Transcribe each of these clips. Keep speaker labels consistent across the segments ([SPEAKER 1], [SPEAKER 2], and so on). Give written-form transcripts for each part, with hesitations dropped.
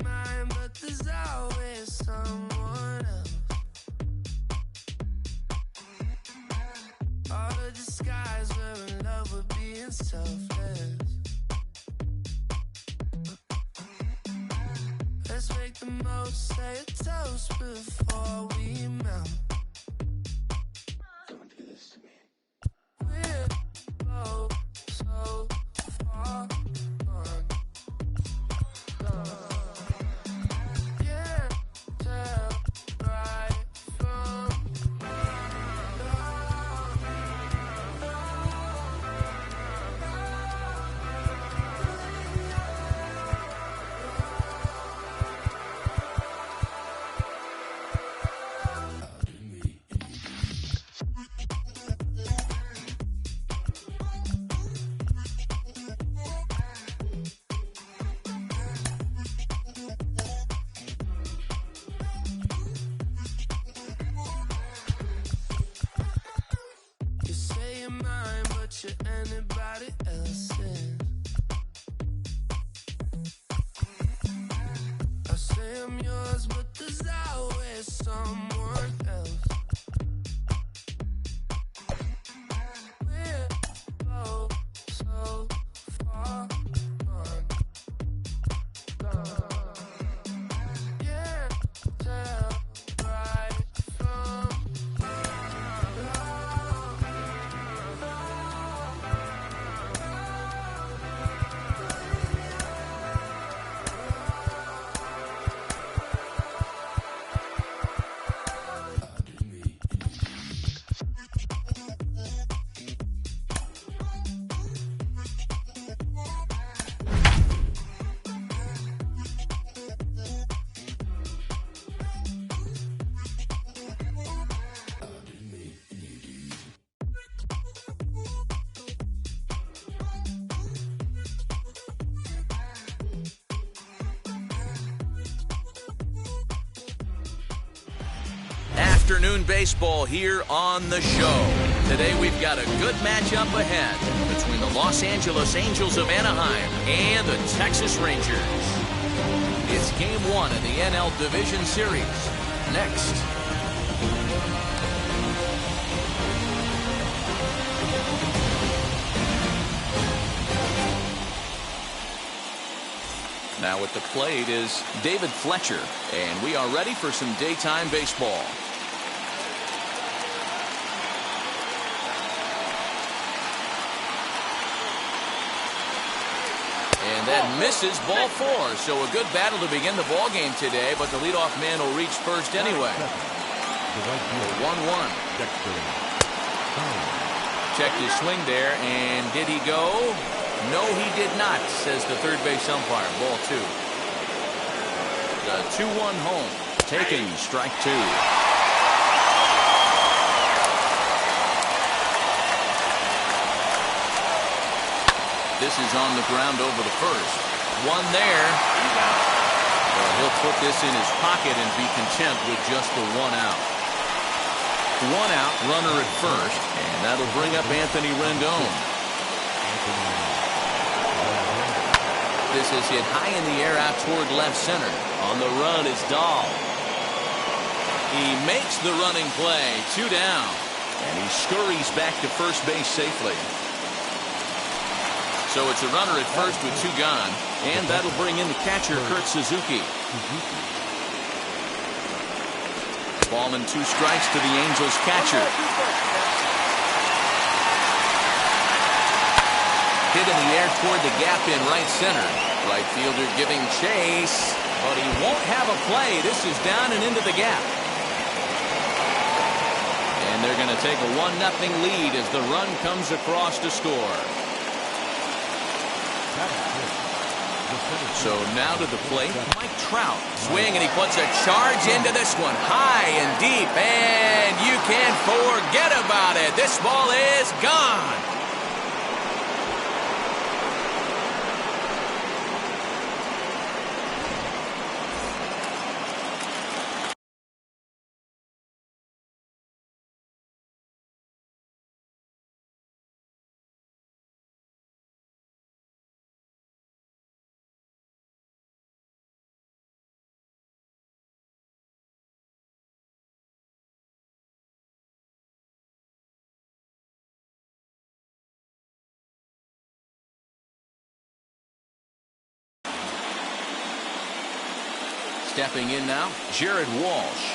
[SPEAKER 1] mind, but there's always someone else. All the disguise, we're in love with being selfless. Let's make the most, say a toast before we melt.
[SPEAKER 2] Don't do this to me.
[SPEAKER 1] We're both so far gone. Can't tell right from you say you're mine, but you're anybody else's. I say I'm yours, but there's always someone else. We're both so far gone. Can't tell right from
[SPEAKER 3] Afternoon baseball here on the show. Today we've got a good matchup ahead between the Los Angeles Angels of Anaheim and the Texas Rangers. It's game one of the NL Division Series. Next. Now at the plate is David Fletcher, and we are ready for some daytime baseball. And that misses ball four, so a good battle to begin the ball game today, but the leadoff man will reach first anyway. 1-1. Checked his swing there, and did he go? No, he did not, says the third base umpire. Ball two. The 2-1 home. Taking strike two. This is on the ground over the first. One there. Well, he'll put this in his pocket and be content with just the one out. One out, runner at first, and that'll bring up Anthony Rendon. This is hit high in the air out toward left center. On the run is Dahl. He makes the running play. Two down. And he scurries back to first base safely. So it's a runner at first with two gone. And that'll bring in the catcher, Kurt Suzuki. Ball and two strikes to the Angels catcher. Hit in the air toward the gap in right center. Right fielder giving chase, but he won't have a play. This is down and into the gap. And they're going to take a 1-0 lead as the run comes across to score. So now to the plate, Mike Trout. Swing, and he puts a charge into this one. High and deep, and you can't forget about it. This ball is gone. Stepping in now, Jared Walsh.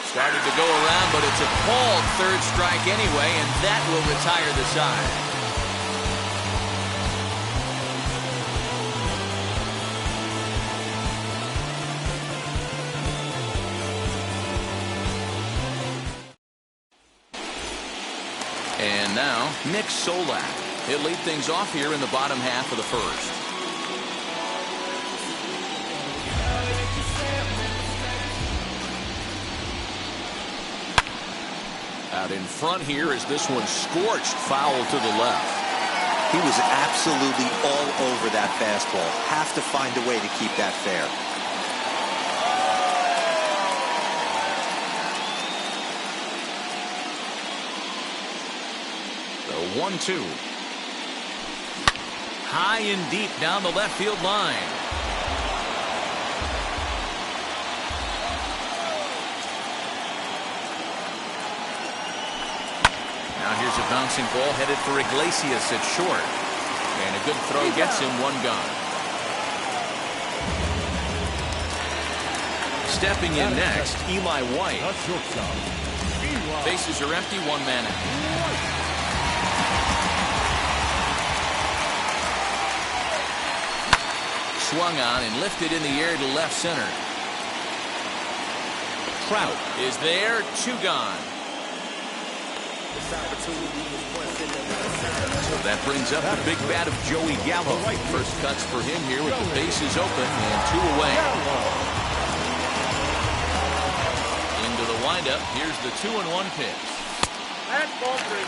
[SPEAKER 3] Started to go around, but it's a called third strike anyway, and that will retire the side. And now, Nick Solak. He'll lead things off here in the bottom half of the first. Out in front here is this one scorched, foul to the left.
[SPEAKER 2] He was absolutely all over that fastball. Have to find a way to keep that fair.
[SPEAKER 3] The 1-2. High and deep down the left field line. Now here's a bouncing ball headed for Iglesias at short. And a good throw gets him one gone. Stepping in next, Eli White. Bases are empty, one man out. Swung on and lifted in the air to left center. Trout is there, two gone. So that brings up the big bat of Joey Gallo. First cuts for him here with the bases open and two away. Into the windup. Here's the 2-1 pitch.
[SPEAKER 4] And ball three.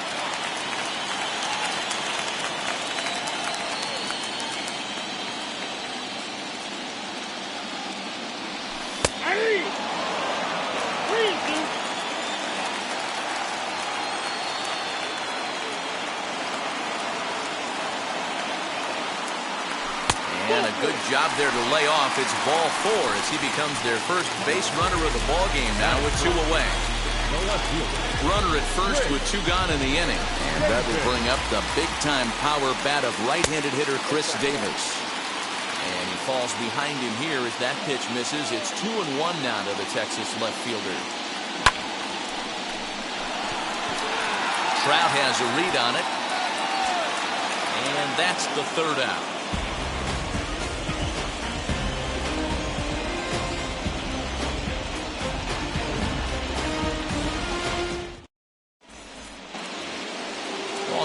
[SPEAKER 3] And a good job there to lay off. It's ball four as he becomes their first base runner of the ball game now with two away. Runner at first with two gone in the inning. And that will bring up the big-time power bat of right-handed hitter Chris Davis. And he falls behind him here as that pitch misses. It's 2-1 now to the Texas left fielder. Trout has a read on it. And that's the third out.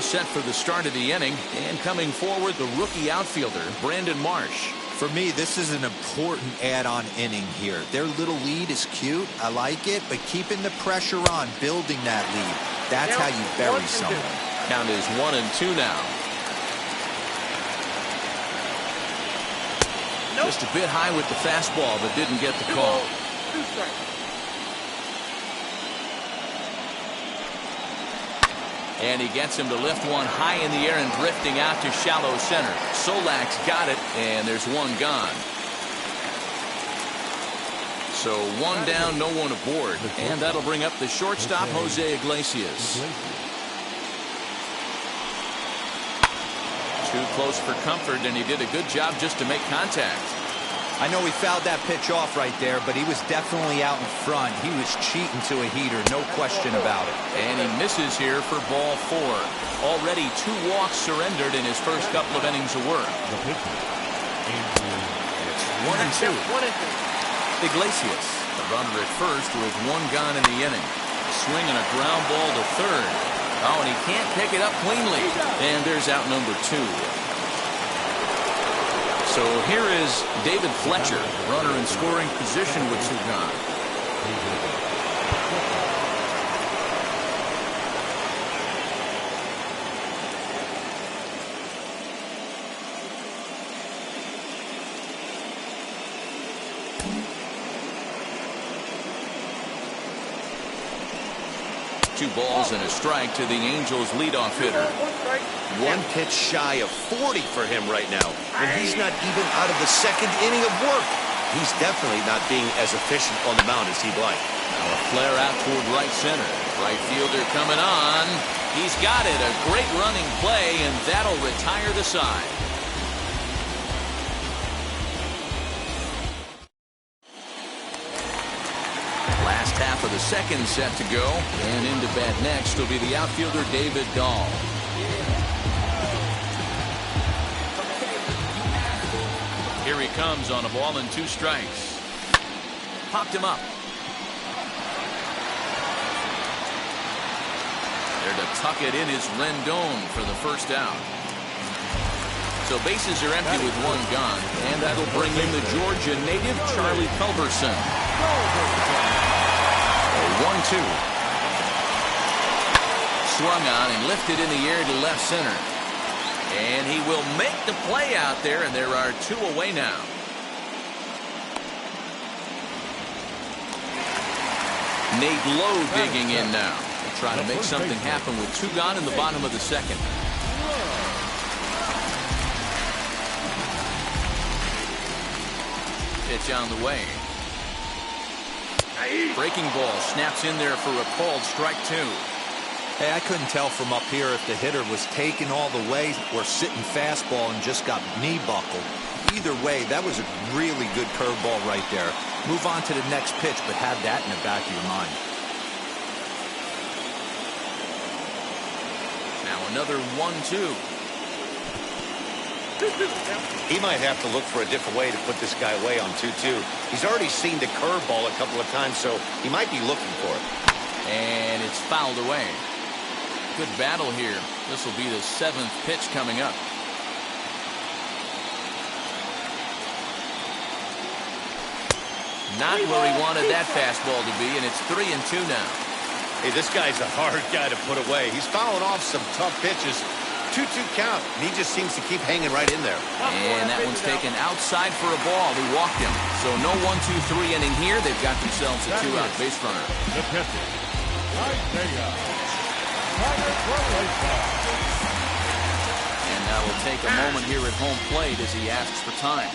[SPEAKER 3] Set for the start of the inning, and coming forward the rookie outfielder Brandon Marsh.
[SPEAKER 2] For me, this is an important add-on inning here. Their little lead is cute, I like it, but keeping the pressure on, building that lead, that's how you bury someone.
[SPEAKER 3] Count is 1-2 now. Just a bit high with the fastball, but didn't get the call. And he gets him to lift one high in the air and drifting out to shallow center. Solak's got it, and there's one gone. So one down, no one aboard. And that'll bring up the shortstop, Jose Iglesias. Too close for comfort, and he did a good job just to make contact.
[SPEAKER 2] I know he fouled that pitch off right there, but he was definitely out in front. He was cheating to a heater, no question about it.
[SPEAKER 3] And he misses here for ball four. Already two walks surrendered in his first couple of innings of work. It's 1-2. Iglesias, the runner at first with one gone in the inning. A swing and a ground ball to third. Oh, and he can't pick it up cleanly. And there's out number two. So here is David Fletcher, runner in scoring position with two gone. Two balls and a strike to the Angels leadoff hitter.
[SPEAKER 5] One pitch shy of 40 for him right now, and he's not even out of the second inning of work. He's definitely not being as efficient on the mound as he'd like.
[SPEAKER 3] Now a flare out toward right center. Right fielder coming on. He's got it. A great running play, and that'll retire the side. the second set to go. And into bat next will be the outfielder David Dahl. Here he comes on a ball and 2 strikes. Popped him up. There to tuck it in is Rendon for the first out. So bases are empty with 1 gone, and that'll bring in the Georgia native Charlie Culberson. 1-2. Swung on and lifted in the air to left center. And he will make the play out there, and there are 2 away now. Nate Lowe digging in now. They'll try to make something happen with 2 gone in the bottom of the second. Pitch on the way. Breaking ball snaps in there for a called strike 2.
[SPEAKER 2] Hey, I couldn't tell from up here if the hitter was taking all the way or sitting fastball and just got knee buckled. Either way, that was a really good curveball right there. Move on to the next pitch, but have that in the back of your mind.
[SPEAKER 3] Now another 1-2.
[SPEAKER 5] He might have to look for a different way to put this guy away on 2-2. He's already seen the curveball a couple of times, so he might be looking for it.
[SPEAKER 3] And it's fouled away. Good battle here. This will be the 7th pitch coming up. Not where he wanted that fastball to be, and it's 3-2 now.
[SPEAKER 5] Hey, this guy's a hard guy to put away. He's fouling off some tough pitches. 2-2 count, and he just seems to keep hanging right in there.
[SPEAKER 3] And that one's taken outside for a ball. He walked him. So no 1-2-3 inning here. They've got themselves a 2-out base runner.
[SPEAKER 6] The pitcher, Isaiah.
[SPEAKER 3] And that will take a moment here at home plate as he asks for time.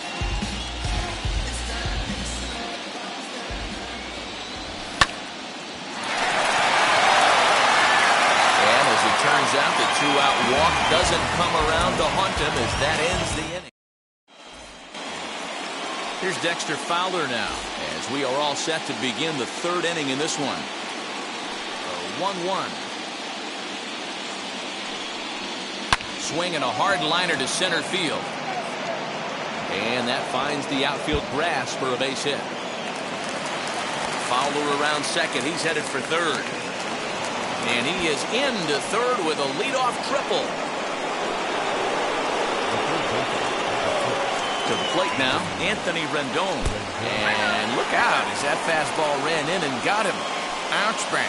[SPEAKER 3] Turns out the 2-out walk doesn't come around to haunt him as that ends the inning. Here's Dexter Fowler now as we are all set to begin the 3rd inning in this one. 1-1. Swing and a hard liner to center field. And that finds the outfield grass for a base hit. Fowler around second. He's headed for 3rd. And he is into 3rd with a leadoff triple. To the plate now, Anthony Rendon. And look out as that fastball ran in and got him. Ouch bang.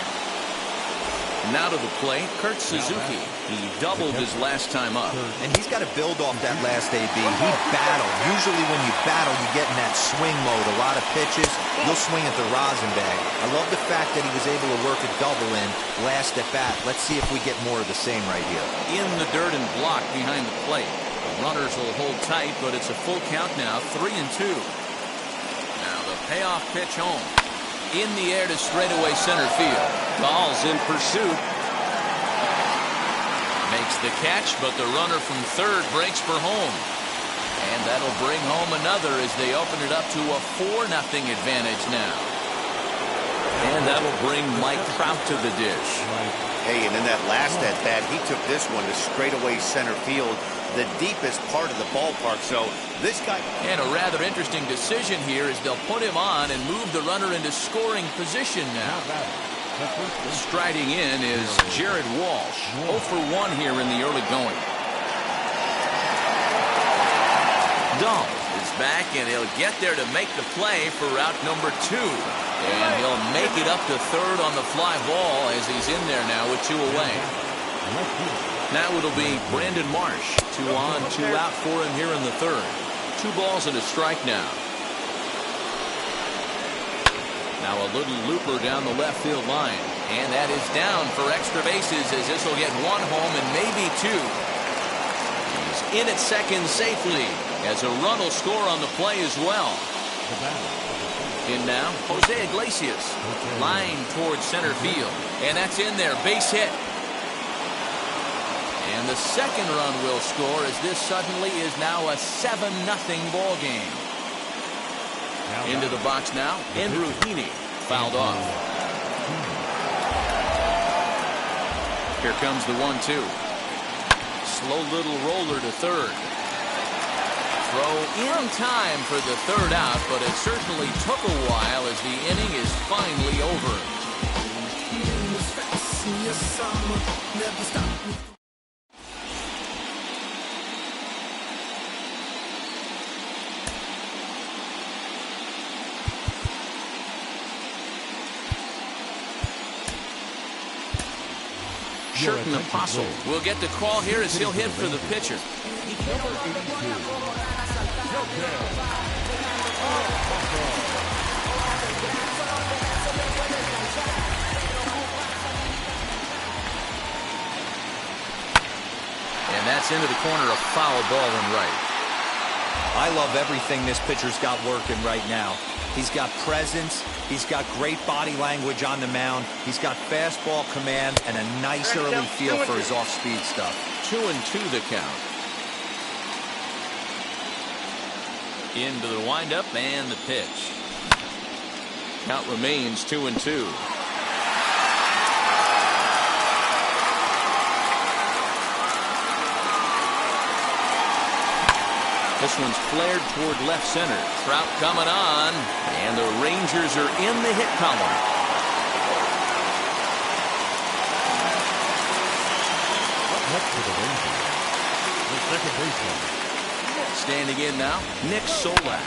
[SPEAKER 3] Now to the plate, Kurt Suzuki. He doubled his last time up.
[SPEAKER 2] And he's got to build off that last AB. He battled. Usually when you battle, you get in that swing mode. A lot of pitches, you'll swing at the rosin bag. I love the fact that he was able to work a double in last at bat. Let's see if we get more of the same right here.
[SPEAKER 3] In the dirt and blocked behind the plate. The runners will hold tight, but it's a full count now, 3-2. Now the payoff pitch home. In the air to straightaway center field. Dahl's in pursuit. Makes the catch, but the runner from 3rd breaks for home. And that'll bring home another as they open it up to a 4-0 advantage now. And that'll bring Mike Trout to the dish.
[SPEAKER 5] Hey, and in that last at-bat, he took this one to straightaway center field, the deepest part of the ballpark. So this guy...
[SPEAKER 3] And a rather interesting decision here is they'll put him on and move the runner into scoring position now. Striding in is Jared Walsh. 0 for 1 here in the early going. Dahl is back, and he'll get there to make the play for route number 2. And he'll make it up to 3rd on the fly ball as he's in there now with 2 away. Now it'll be Brandon Marsh. 2 on, 2 out for him here in the 3rd. 2 balls and a strike now. Now a little looper down the left field line. And that is down for extra bases as this will get 1 home and maybe 2. He's in at second safely as a run will score on the play as well. In now, Jose Iglesias. Line towards center field. And that's in there. Base hit. And the second run will score as this suddenly is now a 7-0 ball game. Into the box now, Andrew Heaney fouled off. Here comes the 1-2. Slow little roller to third. Throw in time for the third out, but it certainly took a while as the inning is finally over. Sherton Apostle will get the call here as he'll hit for the pitcher. And that's into the corner, a foul ball and right.
[SPEAKER 2] I love everything this pitcher's got working right now. He's got presence. He's got great body language on the mound. He's got fastball command and a nice early feel for his off-speed stuff.
[SPEAKER 3] 2-2 the count. Into the windup and the pitch. Count remains 2-2. This one's flared toward left center. Trout coming on, and the Rangers are in the hit column.
[SPEAKER 6] Up next for the Rangers, the second baseman.
[SPEAKER 3] Standing in now, Nick Solak.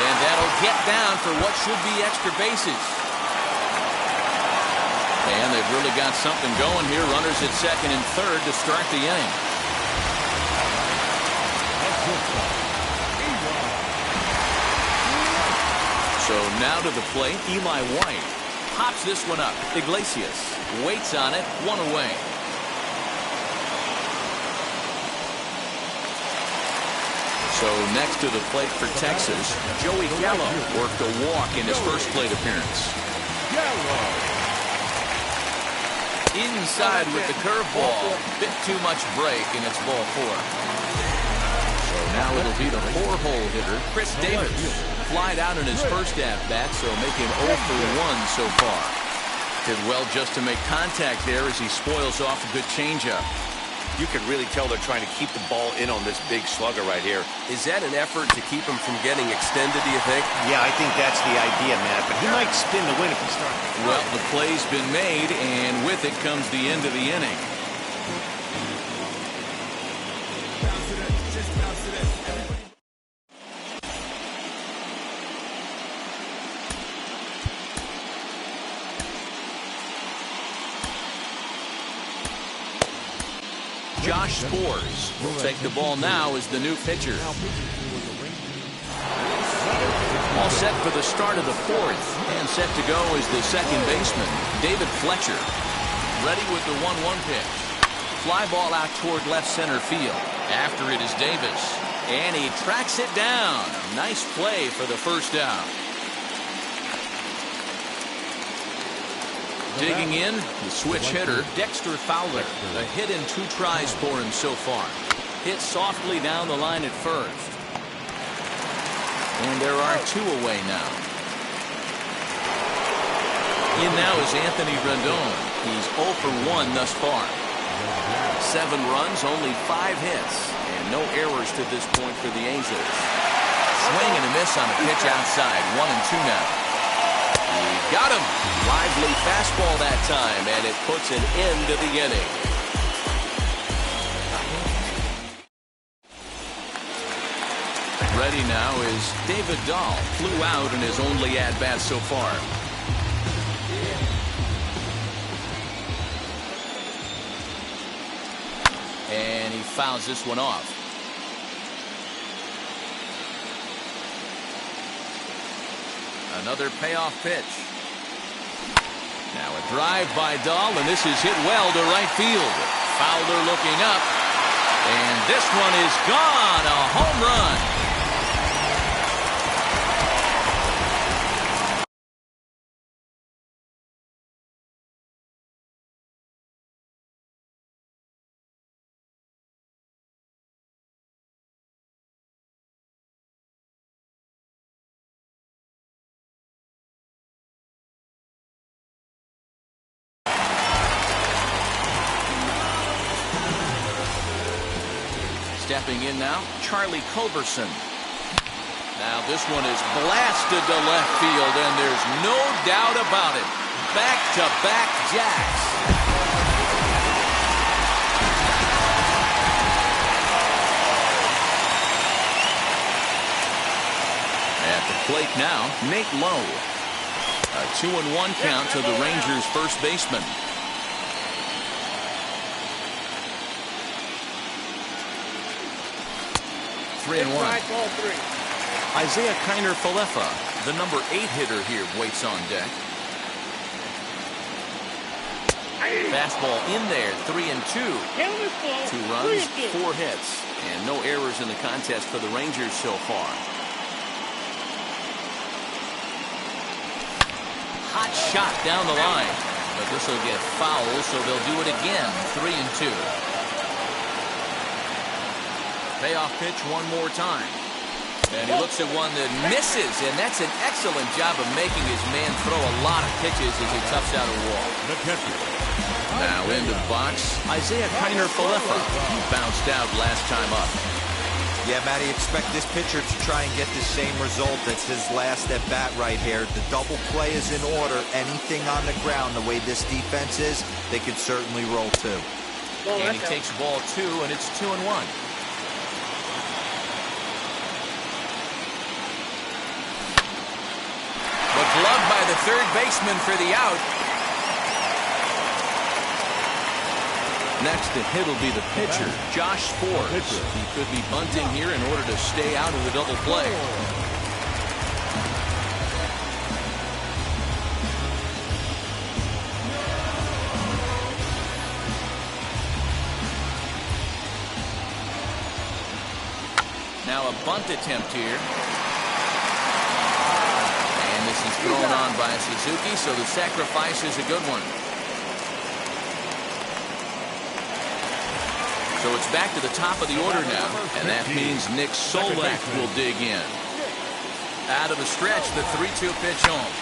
[SPEAKER 3] And that'll get down for what should be extra bases. And they've really got something going here. Runners at second and third to start the inning. So now to the plate, Eli White pops this one up. Iglesias waits on it, one away. So next to the plate for Texas, Joey Gallo worked a walk in his first plate appearance. Inside with the curveball, bit too much break, and it's ball 4. So now it'll be the 4-hole hitter, Chris Davis. Flied out in his first at-bat, so making 0 for 1 so far. Did well just to make contact there as he spoils off a good changeup.
[SPEAKER 5] You can really tell they're trying to keep the ball in on this big slugger right here.
[SPEAKER 7] Is that an effort to keep him from getting extended, do you think?
[SPEAKER 5] Yeah, I think that's the idea, Matt. But he might spin the win if he starts.
[SPEAKER 3] Well, the play's been made, and with it comes the end of the inning. Josh Spores will take the ball now as the new pitcher. All set for the start of the 4th, and set to go is the second baseman, David Fletcher. Ready with the 1-1 pitch. Fly ball out toward left center field. After it is Davis, and he tracks it down. Nice play for the first out. Digging in, the switch hitter, Dexter Fowler. A hit in 2 tries for him so far. Hit softly down the line at first. And there are 2 away now. In now is Anthony Rendon. He's 0 for 1 thus far. 7 runs, only 5 hits, and no errors to this point for the Angels. Swing and a miss on a pitch outside. 1-2 now. He got him. Lively fastball that time, and it puts an end to the inning. Ready now is David Dahl. Flew out in his only at-bat so far. And he fouls this one off. Another payoff pitch. Now a drive by Dahl, and this is hit well to right field. Fowler looking up, and this one is gone. A home run. Stepping in now, Charlie Culberson. Now this one is blasted to left field, and there's no doubt about it. Back-to-back jacks. At the plate now, Nate Lowe. A 2-1 count to the Rangers' first baseman. Three and one. Isaiah Kiner-Falefa, the number 8 hitter here, waits on deck. Fastball in there, 3-2. 2 runs, 4 hits, and no errors in the contest for the Rangers so far. Hot shot down the line, but this will get foul, so they'll do it again. 3-2. Payoff pitch one more time. And he looks at one that misses, and that's an excellent job of making his man throw a lot of pitches as he toughs out a wall. Now into the box, Isaiah Kiner-Falefa. He bounced out last time up.
[SPEAKER 2] Yeah, Matty, expect this pitcher to try and get the same result. That's his last at bat right here. The double play is in order. Anything on the ground, the way this defense is, they can certainly roll too.
[SPEAKER 3] And he takes ball 2, and it's 2-1. But gloved by the third baseman for the out. Next to hit will be the pitcher, Josh Sfords. He could be bunting here in order to stay out of the double play. Now a bunt attempt here. And this is thrown on by Suzuki, so the sacrifice is a good one. So it's back to the top of the order now, and that means Nick Solak will dig in. Out of the stretch, the 3-2 pitch home.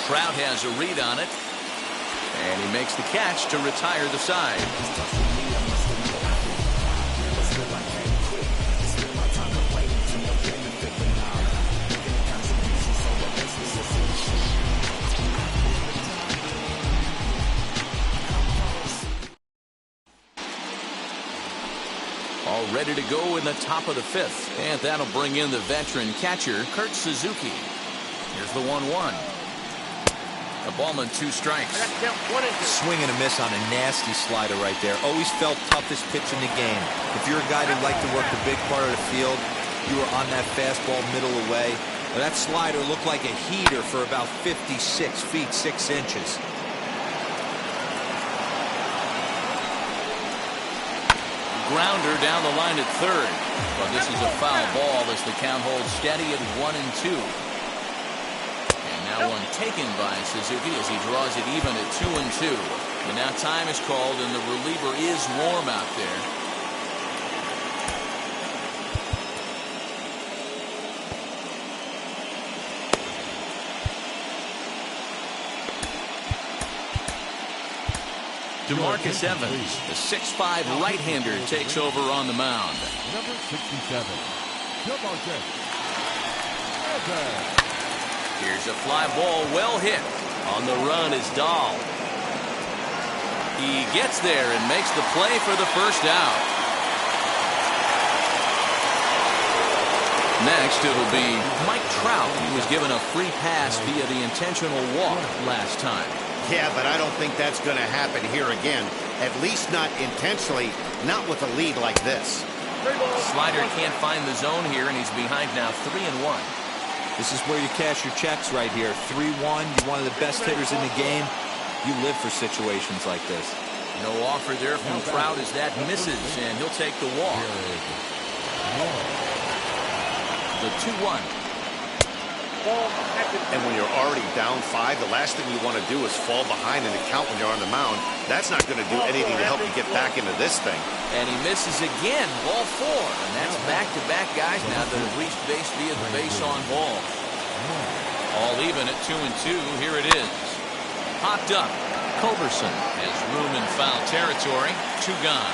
[SPEAKER 3] Trout has a read on it, and he makes the catch to retire the side. All ready to go in the top of the 5th. And that'll bring in the veteran catcher, Kurt Suzuki. Here's the 1-1. The ballman 2 strikes.
[SPEAKER 2] Swing and a miss on a nasty slider right there. Always felt toughest pitch in the game. If you're a guy that liked to work the big part of the field, you were on that fastball middle away. That slider looked like a heater for about 56 feet 6 inches.
[SPEAKER 3] Grounder down the line at third. But this is a foul ball as the count holds steady at 1-2. And now one taken by Suzuki as he draws it even at 2-2. And now time is called and the reliever is warm out there. DeMarcus Evans, the 6'5" right-hander, takes over on the mound.
[SPEAKER 6] Number 67, DeMarcus Evans.
[SPEAKER 3] Here's a fly ball, well hit. On the run is Dahl. He gets there and makes the play for the first out. Next, it'll be Mike Trout. He was given a free pass via the intentional walk last time.
[SPEAKER 5] Yeah, but I don't think that's going to happen here again. At least not intentionally, not with a lead like this.
[SPEAKER 3] Slider can't find the zone here, and he's behind now 3-1.
[SPEAKER 2] This is where you cash your checks right here. 3-1, you're one of the best hitters in the game. You live for situations like this.
[SPEAKER 3] No offer there from Trout as that misses, and he'll take the walk. The 2-1.
[SPEAKER 5] And when you're already down 5, the last thing you want to do is fall behind in the count when you're on the mound. That's not going to do anything to help you get back into this thing.
[SPEAKER 3] And he misses again, ball 4. And that's back-to-back guys now that have reached base via the base on ball. All even at 2-2. Here it is. Popped up. Culberson has room in foul territory. 2 gone.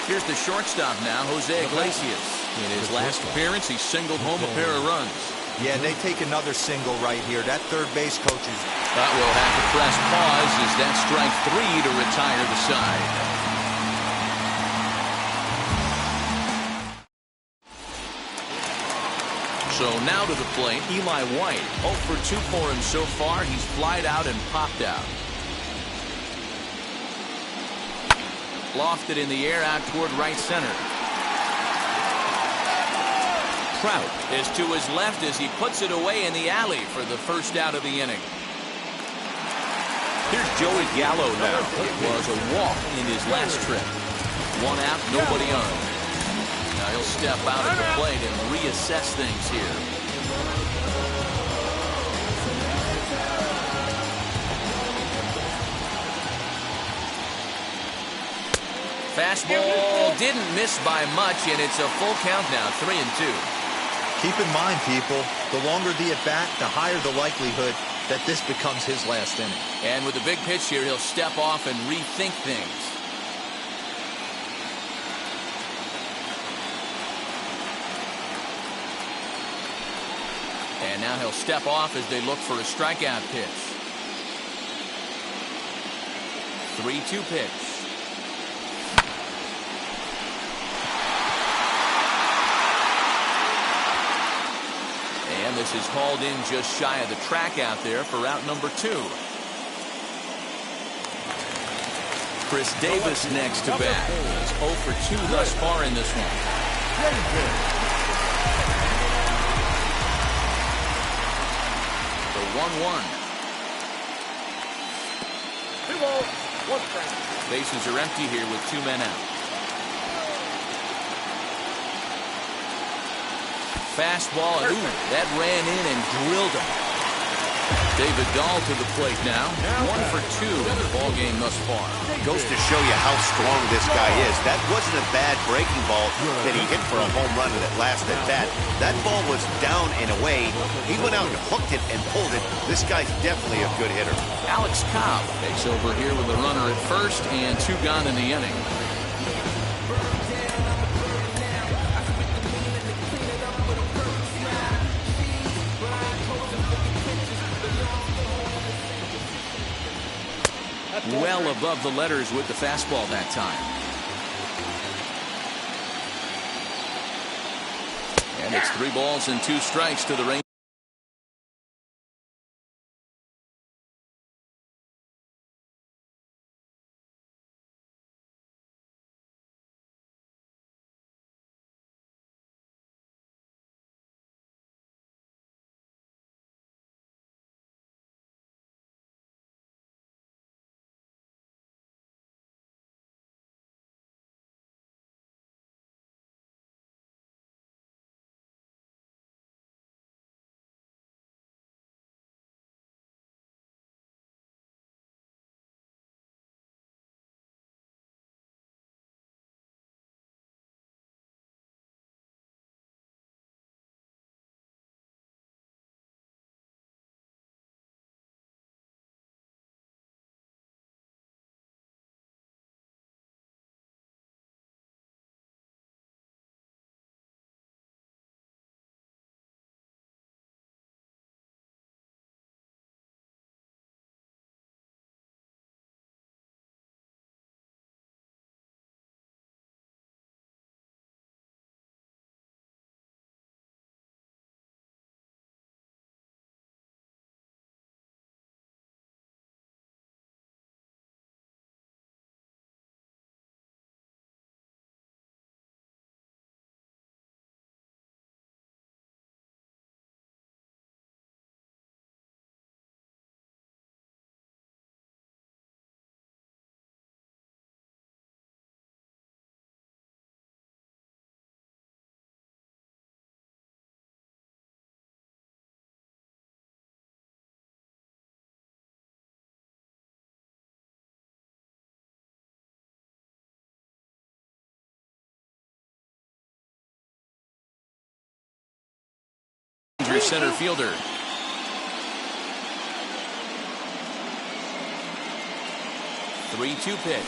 [SPEAKER 3] Here's the shortstop now, Jose Iglesias. In his last appearance, he singled home a pair of runs.
[SPEAKER 2] Yeah, and they take another single right here. That third base coach is...
[SPEAKER 3] But we'll have to press pause as that strike 3 to retire the side. So now to the plate, Eli White. 0 for 2 for him so far. He's flied out and popped out. Lofted in the air out toward right center. Trout is to his left as he puts it away in the alley for the first out of the inning.
[SPEAKER 5] Here's Joey Gallo now.
[SPEAKER 3] It was a walk in his last trip. 1 out, nobody on. Now he'll step out at the plate and reassess things here. Fastball didn't miss by much, and it's a full count now, 3-2.
[SPEAKER 2] Keep in mind, people, the longer the at-bat, the higher the likelihood that this becomes his last inning.
[SPEAKER 3] And with the big pitch here, he'll step off and rethink things. And now he'll step off as they look for a strikeout pitch. 3-2 pitch. And this is hauled in just shy of the track out there for out number 2. Chris Davis next to bat. He's 0 for 2 thus far in this one. The 1-1.
[SPEAKER 4] 2 balls, 1 strike.
[SPEAKER 3] Bases are empty here with 2 men out. Fastball, and ooh, that ran in and drilled him. David Dahl to the plate now. 1 for 2 in the ballgame thus far.
[SPEAKER 5] Goes to show you how strong this guy is. That wasn't a bad breaking ball that he hit for a home run in that last at bat. That ball was down and away. He went out and hooked it and pulled it. This guy's definitely a good hitter.
[SPEAKER 3] Alex Cobb takes over here with a runner at first and 2 gone in the inning. Well above the letters with the fastball that time. And it's 3 balls and 2 strikes to the Rangers. Center fielder. 3-2 pitch.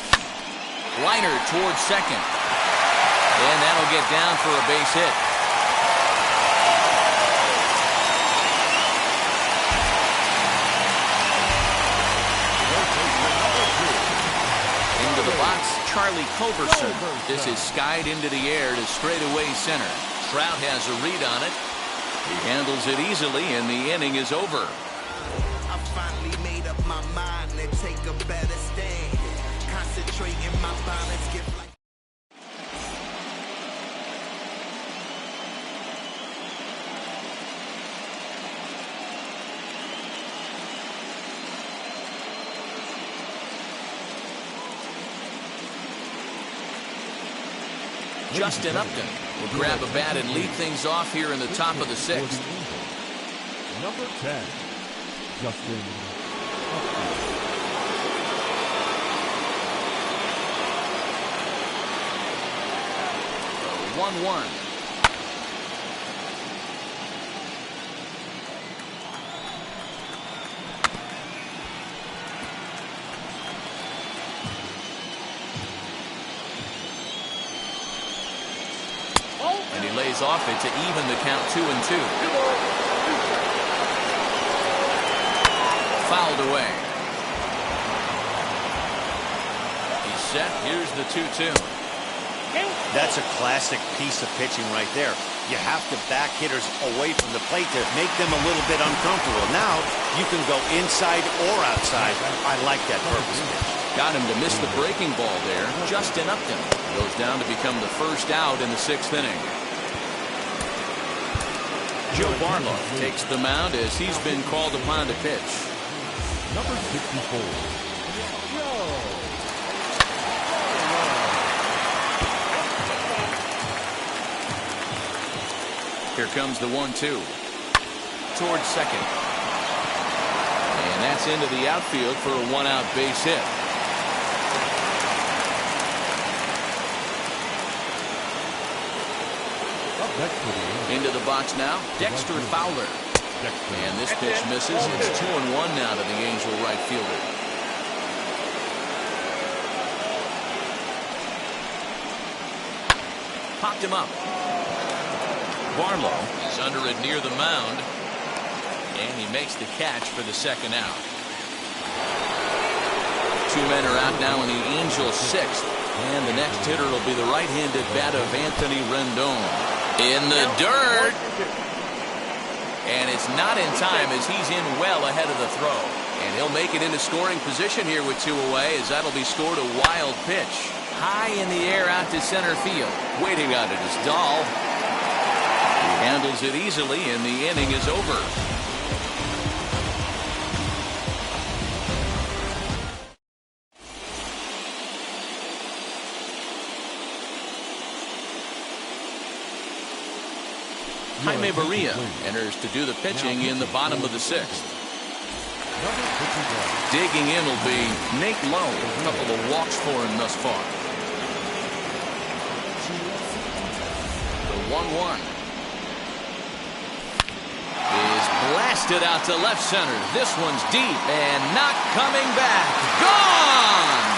[SPEAKER 3] Liner towards second. And that'll get down for a base hit. Into the box, Charlie Culberson. This is skied into the air to straightaway center. Trout has a read on it. He handles it easily, and the inning is over.
[SPEAKER 1] I finally made up my mind to take a better stand. Concentrating my balance, give like
[SPEAKER 3] Justin Upton will grab a bat and lead things off here in the top of the sixth.
[SPEAKER 6] Number 10, Justin Upton.
[SPEAKER 3] 1-1. And he lays off it to even the count 2-2. Fouled away. He's set. Here's the 2-2.
[SPEAKER 5] That's a classic piece of pitching right there. You have to back hitters away from the plate to make them a little bit uncomfortable. Now you can go inside or outside. I like that purpose pitch.
[SPEAKER 3] Got him to miss the breaking ball there. Justin Upton goes down to become the first out in the sixth inning. Joe Barlow takes the mound as he's been called upon to pitch.
[SPEAKER 6] Number 64, Joe.
[SPEAKER 3] Here comes the 1-2. Towards second. And that's into the outfield for a one-out base hit. Into the box now, Dexter Fowler. And this pitch misses. It's 2-1 now to the Angel right fielder. Popped him up. Barlow is under it near the mound. And he makes the catch for the second out. Two men are out now in the Angels' sixth. And the next hitter will be the right-handed bat of Anthony Rendon. In the dirt. And it's not in time as he's in well ahead of the throw. And he'll make it into scoring position here with two away as that'll be scored a wild pitch. High in the air out to center field. Waiting on it is Dahl. He handles it easily and the inning is over. Jaime Barria enters to do the pitching in the bottom of the sixth. Digging in will be Nate Lowe. A couple of walks for him thus far. The 1-1 is blasted out to left center. This one's deep and not coming back. Gone!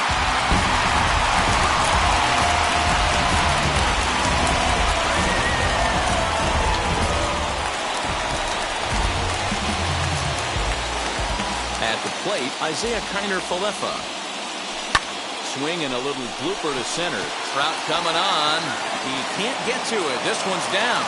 [SPEAKER 3] At the plate, Isaiah Kiner-Falefa. Swing and a little blooper to center. Trout coming on. He can't get to it. This one's down.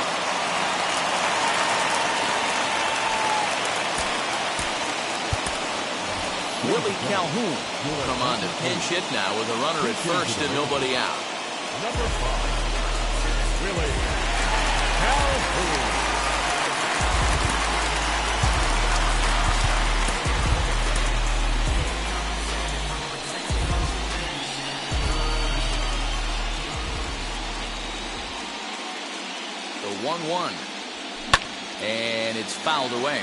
[SPEAKER 3] Willie Calhoun will come on to pinch hit now with a runner at first and nobody out.
[SPEAKER 6] Number 5, Willie Calhoun.
[SPEAKER 3] The 1-1. And it's fouled away.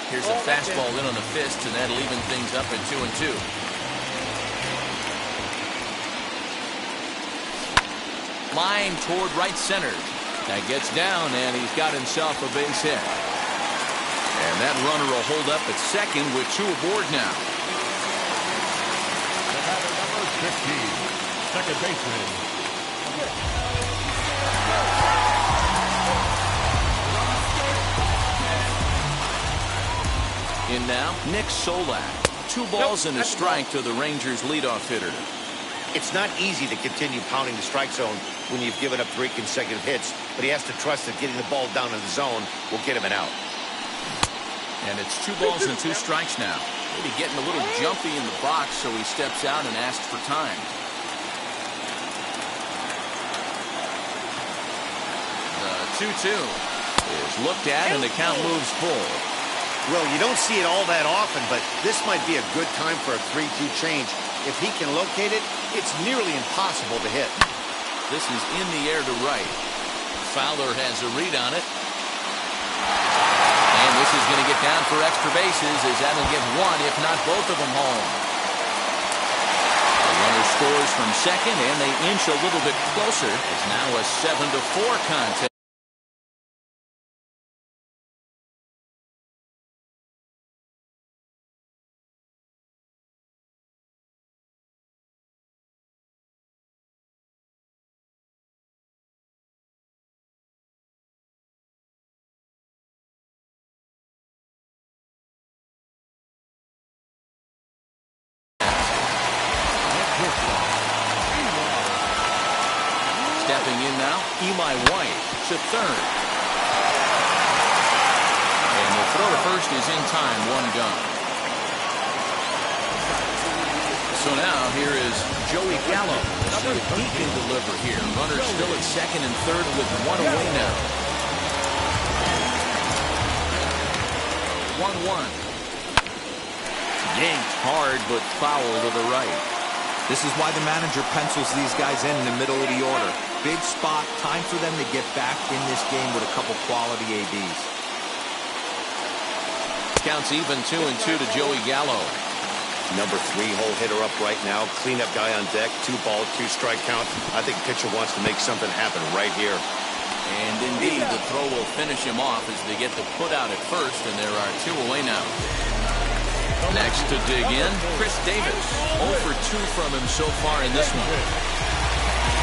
[SPEAKER 3] Here's a fastball in on the fist, and that'll even things up at 2-2. Line toward right center. That gets down, and he's got himself a base hit. And And that runner will hold up at second with 2 aboard now.
[SPEAKER 6] The batter number 15, second baseman.
[SPEAKER 3] In now, Nick Solak. 2 balls and a strike to the Rangers leadoff hitter.
[SPEAKER 5] It's not easy to continue pounding the strike zone when you've given up 3 consecutive hits, but he has to trust that getting the ball down in the zone will get him an out.
[SPEAKER 3] And it's 2 balls and 2 strikes now. Maybe getting a little jumpy in the box, so he steps out and asks for time. The 2-2 is looked at, and the count moves full.
[SPEAKER 5] Well, you don't see it all that often, but this might be a good time for a 3-2 change. If he can locate it, it's nearly impossible to hit.
[SPEAKER 3] This is in the air to right. Fowler has a read on it. And this is going to get down for extra bases, as that'll get 1, if not both of them, home. The runner scores from second, and they inch a little bit closer. It's now a 7-4 contest. Stepping in now, Eli White to third. And the throw to first is in time, 1 gone. So now here is Joey Gallo. See if he can deliver here. Runner still at second and third with 1 away now. 1-1. Yanked hard, but foul to the right.
[SPEAKER 2] This is why the manager pencils these guys in the middle of the order. Big spot, time for them to get back in this game with a couple quality ABs.
[SPEAKER 3] Counts even 2-2 to Joey Gallo.
[SPEAKER 5] Number 3 hole hitter up right now. Cleanup guy on deck. 2 ball, 2 strike count. I think pitcher wants to make something happen right here.
[SPEAKER 3] And indeed, the throw will finish him off as they get the put out at first, and there are 2 away now. Next to dig in, Chris Davis. 0 for 2 from him so far in this one.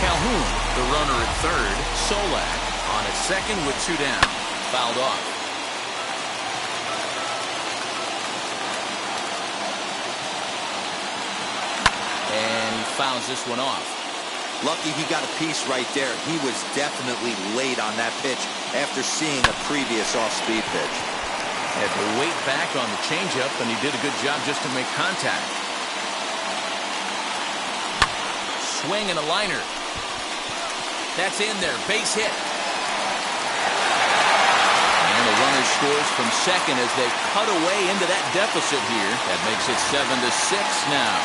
[SPEAKER 3] Calhoun, the runner at third. Solak on at second with 2 down. Fouled off. And he fouls this one off.
[SPEAKER 2] Lucky he got a piece right there. He was definitely late on that pitch after seeing a previous off-speed pitch.
[SPEAKER 3] Had to wait back on the changeup, and he did a good job just to make contact. Swing and a liner. That's in there. Base hit. And the runner scores from second as they cut away into that deficit here. That makes it 7-6 now.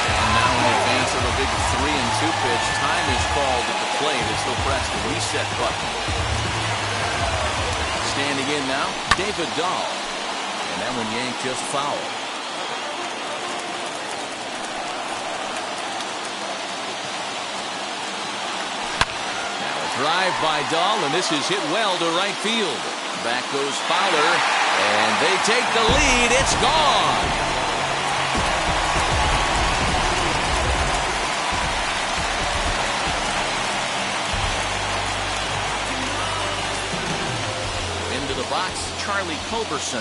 [SPEAKER 3] And now in advance of a big 3-2 pitch, time is called at the plate as he'll press the reset button. Standing in now, David Dahl. And that one yanked just foul. Now a drive by Dahl, and this is hit well to right field. Back goes Fowler, and they take the lead. It's gone. Box, Charlie Culberson.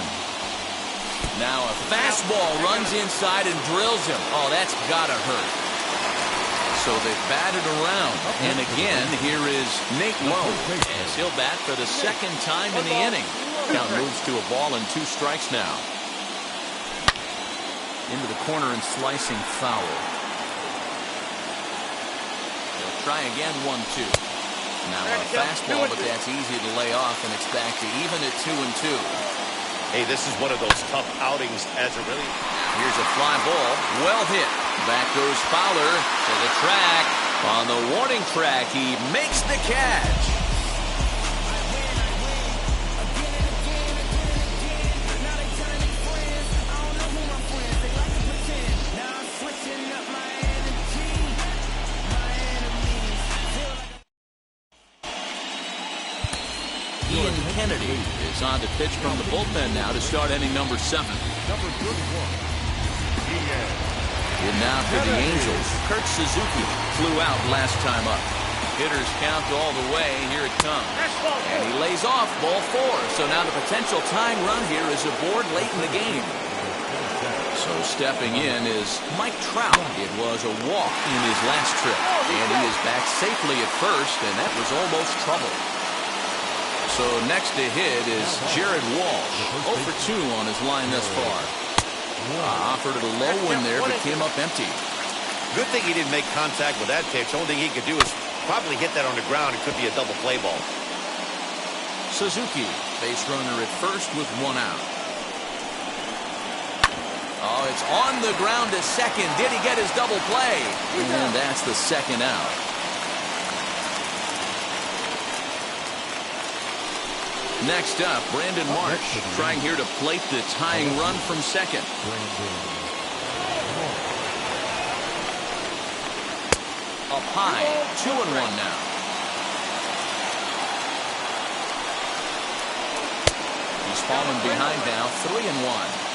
[SPEAKER 3] Now a fastball runs inside and drills him. Oh, that's gotta hurt. So they batted around. And again, here is Nate Lowe as he'll bat for the second time in the inning. Count moves to a ball and 2 strikes now. Into the corner and slicing foul. They'll try again, 1-2. Now a fastball, but that's easy to lay off, and it's back to even at 2-2.
[SPEAKER 5] Hey, this is one of those tough outings as it really...
[SPEAKER 3] Here's a fly ball, well hit. Back goes Fowler to the track. On the warning track, he makes the catch. Ian Kennedy is on to pitch from the bullpen now to start inning number 7.
[SPEAKER 6] Number 31. Ian.
[SPEAKER 3] And now for the Angels, Kurt Suzuki flew out last time up. Hitters count all the way. Here it comes. And he lays off ball 4. So now the potential tying run here is aboard late in the game. So stepping in is Mike Trout. It was a walk in his last trip. And he is back safely at first, and that was almost trouble. So next to hit is Jared Walsh. 0 for 2 on his line thus far. Offered it a low one there, but came up empty.
[SPEAKER 5] Good thing he didn't make contact with that pitch. Only thing he could do is probably hit that on the ground. It could be a double play ball.
[SPEAKER 3] Suzuki, base runner at first with 1 out. Oh, it's on the ground to second. Did he get his double play? And that's the 2nd out. Next up, Brandon Marsh trying here to plate the tying run from second. Up high, 2-1 now. He's fallen behind now, 3-1.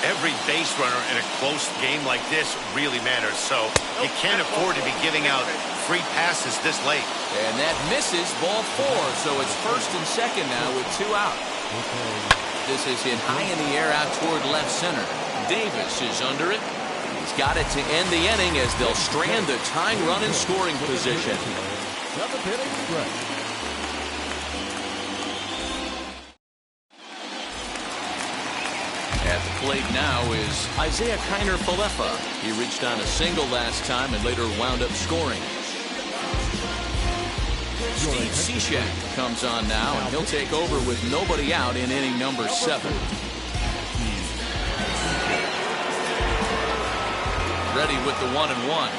[SPEAKER 5] Every base runner in a close game like this really matters, so you can't afford to be giving out free passes this late.
[SPEAKER 3] And that misses ball 4, so it's first and second now with 2 out. This is hit high in the air out toward left center. Davis is under it. He's got it to end the inning as they'll strand the tying run in scoring position.
[SPEAKER 6] 7th inning stretch.
[SPEAKER 3] At the plate now is Isaiah Kiner-Falefa. He reached on a single last time and later wound up scoring. Steve Cishek comes on now, and he'll take over with nobody out in inning number 7. Ready with the 1-1.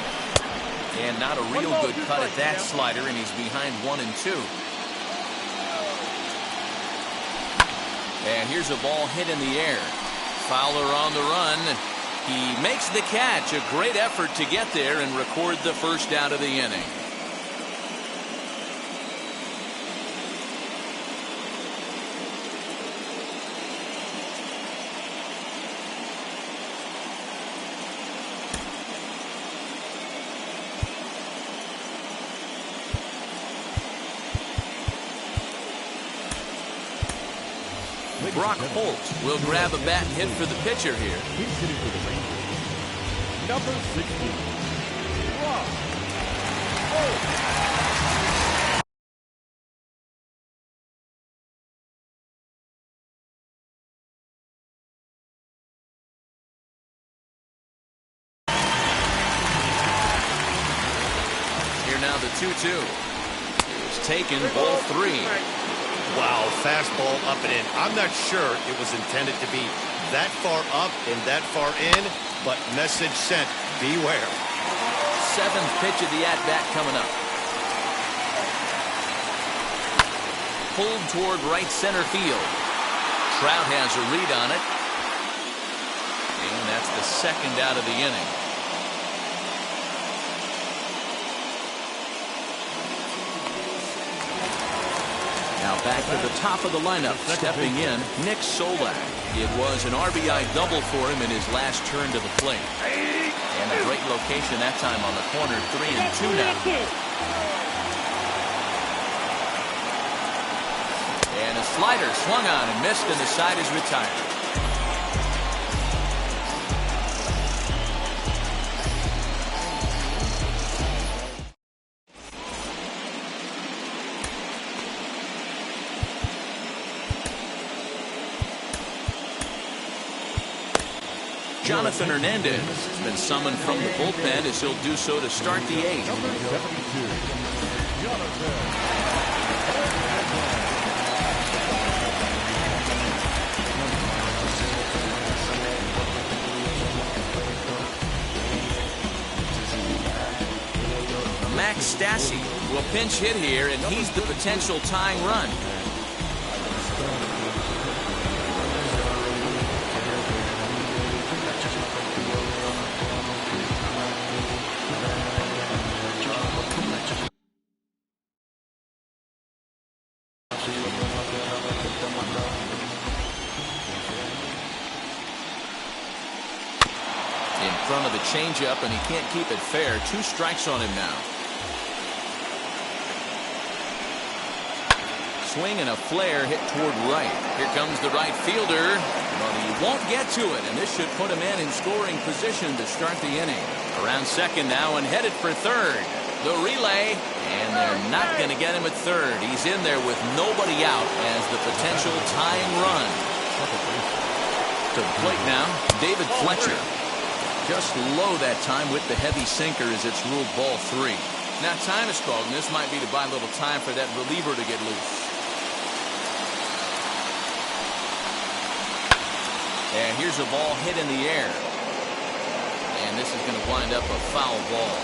[SPEAKER 3] And not a real good cut at that slider, and he's behind 1-2. And here's a ball hit in the air. Fowler on the run. He makes the catch. A great effort to get there and record the first out of the inning. Brock Holt will grab a bat and hit for the pitcher here.
[SPEAKER 6] He's hitting for the Rangers. Number 16. Brock Holt.
[SPEAKER 3] Here now the 2-2. It's taken, ball 3.
[SPEAKER 5] Wow, fastball up and in. I'm not sure it was intended to be that far up and that far in, but message sent, beware.
[SPEAKER 3] 7th pitch of the at-bat coming up. Pulled toward right center field. Trout has a read on it. And that's the 2nd out of the inning. Now back to the top of the lineup, stepping in, Nick Solak. It was an RBI double for him in his last turn to the plate. And a great location that time on the corner, 3-2 now. And a slider swung on and missed, and the side is retired. Jonathan Hernandez has been summoned from the bullpen as he'll do so to start the 8th.
[SPEAKER 6] Number 72. Jonathan.
[SPEAKER 3] Max Stassi will pinch hit here, and he's the potential tying run. front of the changeup, and he can't keep it fair. 2 strikes on him now. Swing and a flare hit toward right. Here comes the right fielder, but he won't get to it, and this should put him in scoring position to start the inning. Around second now and headed for third. The relay, and they're not going to get him at third. He's in there with nobody out as the potential tying run. To the plate now, David Fletcher. Just low that time with the heavy sinker as it's ruled ball 3. Now time is called, and this might be to buy a little time for that reliever to get loose. And here's a ball hit in the air. And this is going to wind up a foul ball.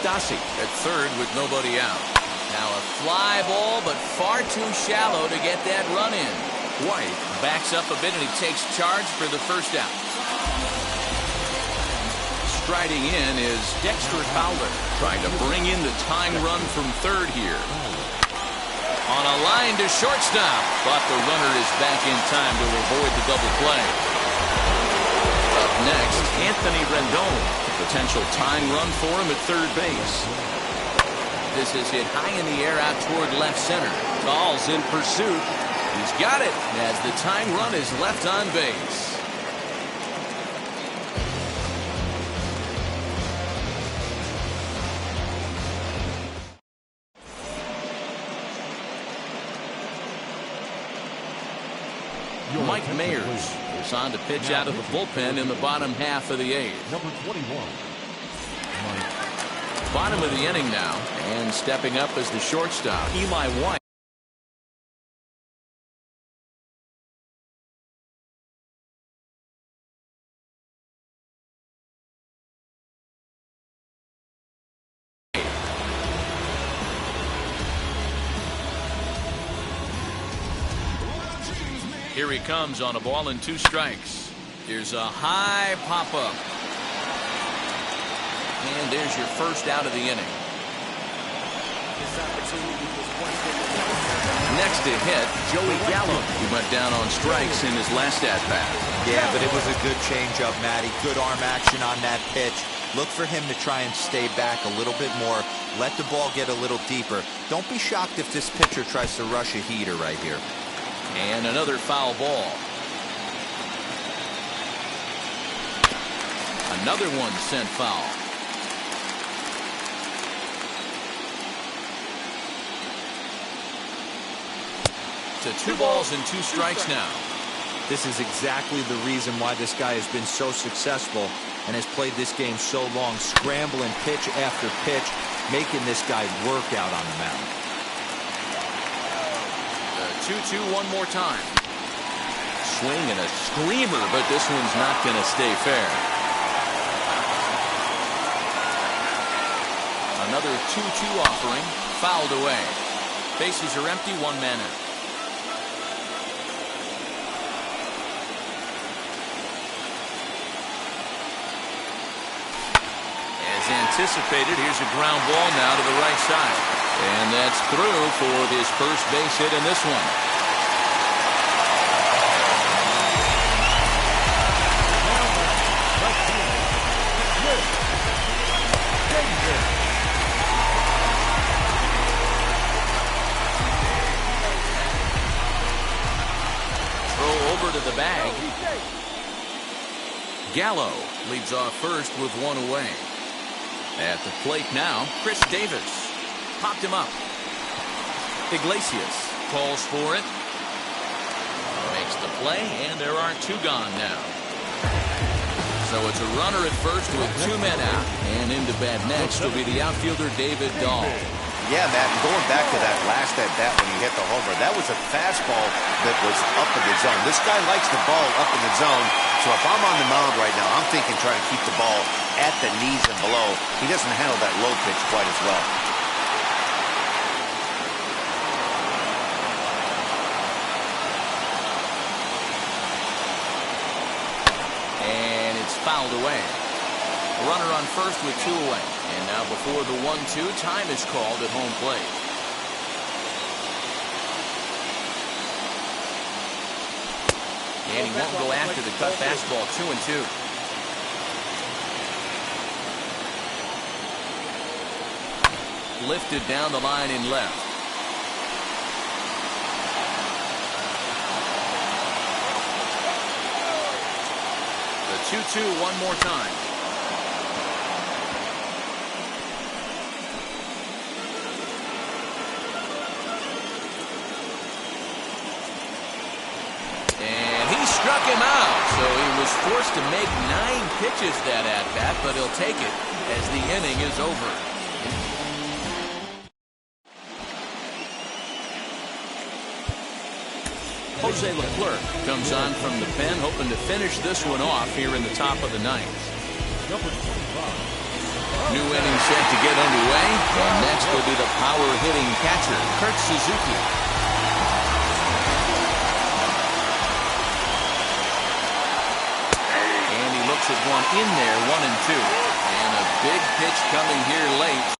[SPEAKER 3] Stasi at third with nobody out. Now a fly ball, but far too shallow to get that run in. White backs up a bit, and he takes charge for the first out. Striding in is Dexter Fowler, trying to bring in the tying run from third here. On a line to shortstop, but the runner is back in time to avoid the double play. Up next, Anthony Rendon. Potential tying run for him at third base. This is hit high in the air out toward left center. Dahl's in pursuit. He's got it as the tying run is left on base. Mike Mayers is on to pitch out of the bullpen in the bottom half of the 8th.
[SPEAKER 6] Number 21.
[SPEAKER 3] Bottom of the inning now, and stepping up as the shortstop, Eli White. Here he comes on a ball and 2 strikes. Here's a high pop-up. And there's your first out of the inning. Next to hit, Joey Gallo. He went down on strikes in his last at-bat.
[SPEAKER 2] Yeah, but it was a good changeup, Matty. Good arm action on that pitch. Look for him to try and stay back a little bit more. Let the ball get a little deeper. Don't be shocked if this pitcher tries to rush a heater right here.
[SPEAKER 3] And another foul ball. Another one sent foul. To 2 balls and 2 strikes now.
[SPEAKER 2] This is exactly the reason why this guy has been so successful and has played this game so long, scrambling pitch after pitch, making this guy work out on the mound.
[SPEAKER 3] 2-2 one more time. Swing and a screamer, but this one's not going to stay fair. Another 2-2 offering, fouled away. Bases are empty, 1 man out. As anticipated, here's a ground ball now to the right side. And that's through for his first base hit in this one. Throw over to the bag. Gallo leads off first with 1 away. At the plate now, Chris Davis. Popped him up. Iglesias calls for it. Makes the play, and there are 2 gone now. So it's a runner at first with 2 men out. And into bat next will be the outfielder David Dahl.
[SPEAKER 5] Yeah, Matt, going back to that last at-bat when he hit the homer, that was a fastball that was up in the zone. This guy likes the ball up in the zone. So if I'm on the mound right now, I'm thinking trying to keep the ball at the knees and below. He doesn't handle that low pitch quite as well.
[SPEAKER 3] Fouled away. A runner on first with 2 away. And now before the 1-2, time is called at home plate. And he won't go after the cut fastball. 2-2. lifted down the line in left. The 2-2 one more time. Struck him out, so he was forced to make 9 pitches that at-bat, but he'll take it as the inning is over. Jose Leclerc comes on from the pen, hoping to finish this one off here in the top of the 9th. New inning set to get underway, and next will be the power-hitting catcher, Kurt Suzuki. At one in there, 1-2, and a big pitch coming here late.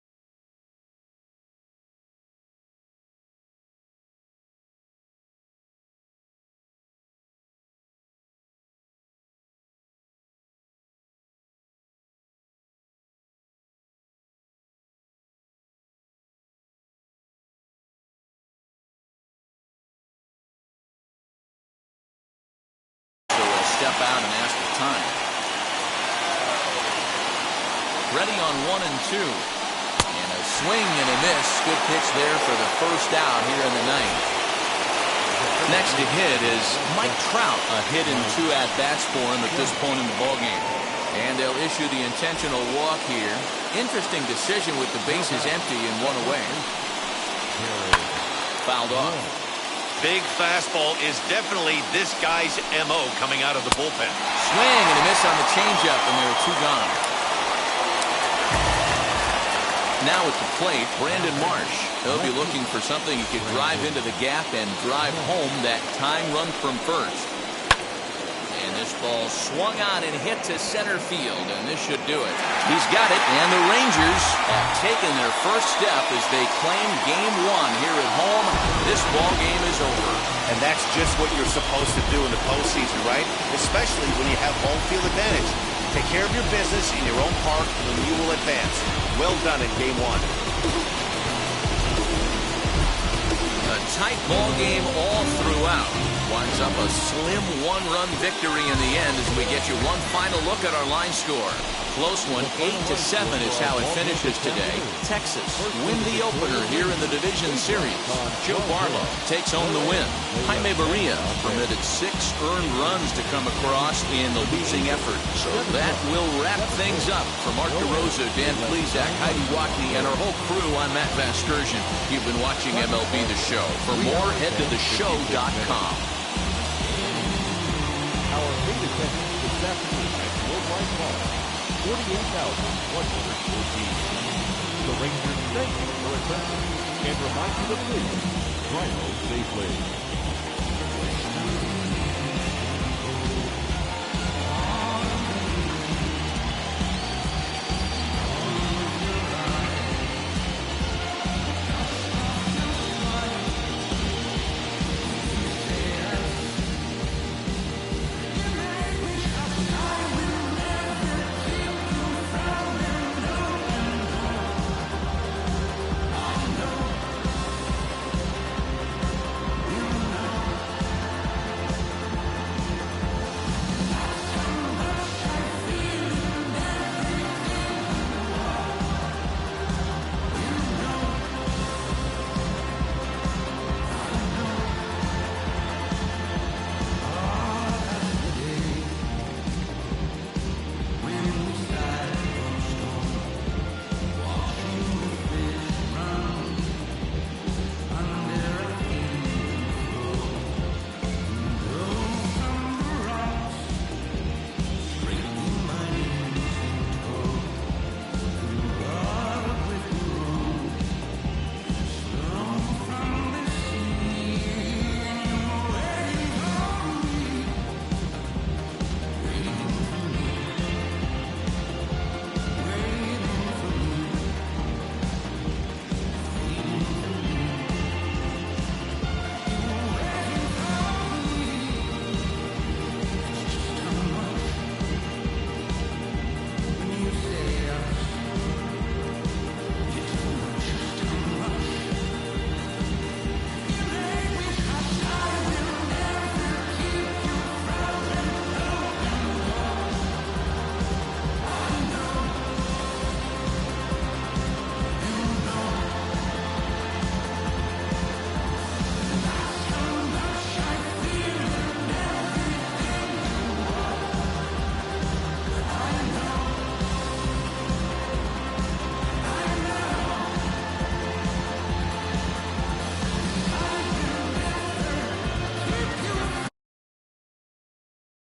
[SPEAKER 3] So we'll step out and ask for time. Ready on 1-2. And a swing and a miss. Good pitch there for the first out here in the 9th. Next to hit is Mike Trout. A hit in 2 at-bats for him at this point in the ballgame. And they'll issue the intentional walk here. Interesting decision with the bases empty and 1 away. Fouled off.
[SPEAKER 5] Big fastball is definitely this guy's MO coming out of the bullpen.
[SPEAKER 3] Swing and a miss on the changeup, and there are 2 gone. Now at the plate, Brandon Marsh. He'll be looking for something he could drive into the gap and drive home that tying run from first. And this ball swung on and hit to center field, and this should do it. He's got it, and the Rangers have taken their first step as they claim Game 1 here at home. This ball game is over.
[SPEAKER 5] And that's just what you're supposed to do in the postseason, right? Especially when you have home field advantage. Take care of your business in your own park, and you will advance. Well done in Game 1.
[SPEAKER 3] A tight ball game all throughout. Winds up a slim 1-run victory in the end as we get you one final look at our line score. Close one, 8-7 is how it finishes today. Texas win the opener here in the division series. Joe Barlow takes home the win. Jaime Barria permitted 6 earned runs to come across in the losing effort. So that will wrap things up. For Mark DeRosa, Dan Plesac, Heidi Wackney, and our whole crew, I'm Matt Vasgersian. You've been watching MLB The Show. For more, head to theshow.com.
[SPEAKER 6] Our main attendance this afternoon at Worldwide Park, 48,114. The Rangers thank you for attending and remind you to please drive home safely.